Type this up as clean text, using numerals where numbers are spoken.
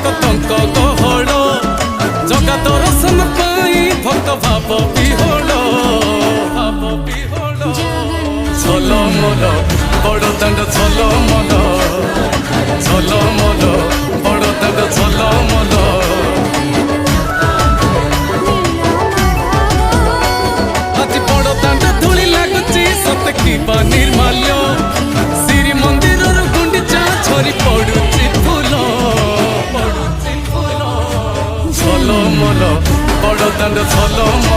भक्तଙ୍କ गहଳ जगा दर्शन पाई भक्त भाव विहोଳ झलमल बड़दाण्ड झलमल झलमल बड़दाण्ड झलमल आज बड़दाण्ड धूली लागुची सते किबा निर्माल्य श्री मंदिर गुंडीचा झरी पड़ुची फूल झलमल बड़दाण्ड झलमल